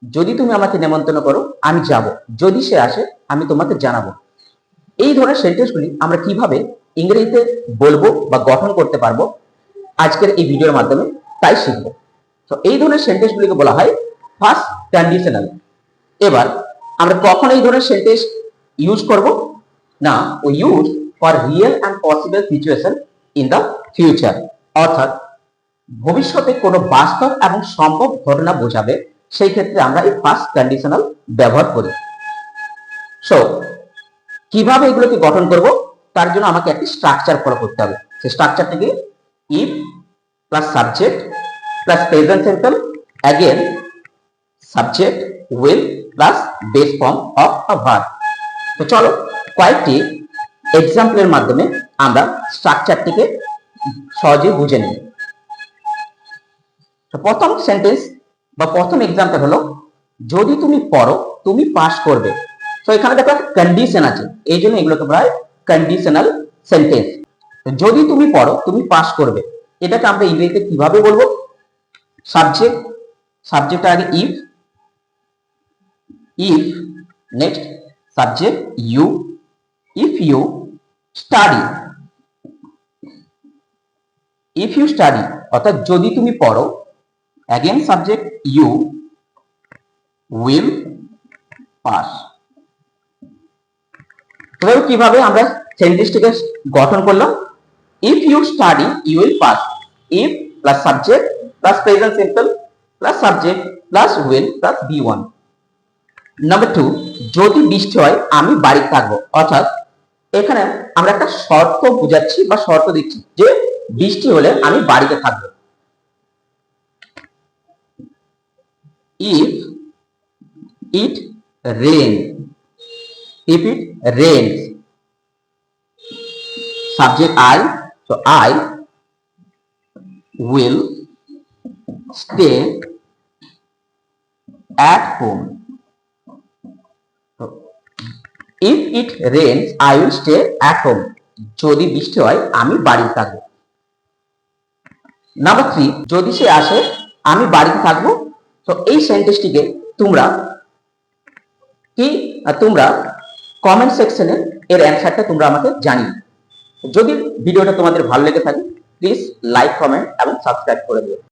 যদি তুমি আমাকে নেমন্তন্ন করো আমি যাব, যদি সে আসে আমি তোমাকে জানাবো। এই ধরনের সেন্টেন্সগুলি আমরা কিভাবে ইংরেজিতে বলবো বা গঠন করতে পারবো আজকের এই ভিডিওর মাধ্যমে তাই শিখবো। তো এই ধরনের সেন্টেন্সগুলিকে বলা হয় ফার্স্ট কন্ডিশনাল। এবার আমরা কখন এই ধরনের সেন্টেন্স ইউজ করব? না, we use for real and possible situation in the future, অর্থাৎ ভবিষ্যতে কোনো বাস্তব এবং সম্ভব ঘটনা বোঝাবে, সেই ক্ষেত্রে আমরা এই ফার্স্ট কন্ডিশনাল ব্যবহার করি। সো কিভাবে এগুলোকে গঠন করব তার জন্য আমাকে একটি স্ট্রাকচার ফলো করতে হবে। সেই স্ট্রাকচারটিকে if plus subject plus present simple again subject will plus base form of a verb. তো চলো কয়েকটি এক্সাম্পলের মাধ্যমে আমরা স্ট্রাকচারটিকে সহজে বুঝে নিই। তো প্রথম সেন্টেন্স বা প্রথম এক্সাম্পল হলো, যদি তুমি পড়ো তুমি পাস করবে। তো এখানে দেখো কন্ডিশন আছে, এই জন্য এগুলোকে বলা হয় কন্ডিশনাল সেন্টেন্স। যদি তুমি পড়ো তুমি পাস করবে, এটাকে আমরা ইংরেজিতে কিভাবে বলবো? সাবজেক্ট, সাবজেক্ট আগে if, if next subject you, if you study, if you study অর্থাৎ যদি তুমি পড়ো, again subject you, will pass. এবার কিভাবে আমরা সেন্টেন্সটিকে গঠন করলাম? If you study you will pass, if plus subject plus present simple plus subject plus will plus V one. Number 2, যদি বৃষ্টি হয় আমি বাড়ি থাকবো, অর্থাৎ এখানে আমরা একটা শর্ত বুঝাচ্ছি বা শর্ত দিচ্ছি যে বৃষ্টি হলে আমি বাড়িতে থাকবো। If it rain, if it rains, subject I, so I will stay at home. So, if it rains I will stay at home, যদি বৃষ্টি হয় আমি বাড়িতে থাকবো। নাম্বার 3, যদি সে আসে আমি বাড়িতে থাকবো। তো এই সেন্টেন্সটিকে তোমরা কমেন্ট সেকশনে এর অ্যান্সারটা তোমরা আমাকে জানিও। যদি ভিডিওটা তোমাদের ভালো লেগে থাকে প্লিজ লাইক, কমেন্ট এবং সাবস্ক্রাইব করে দিও।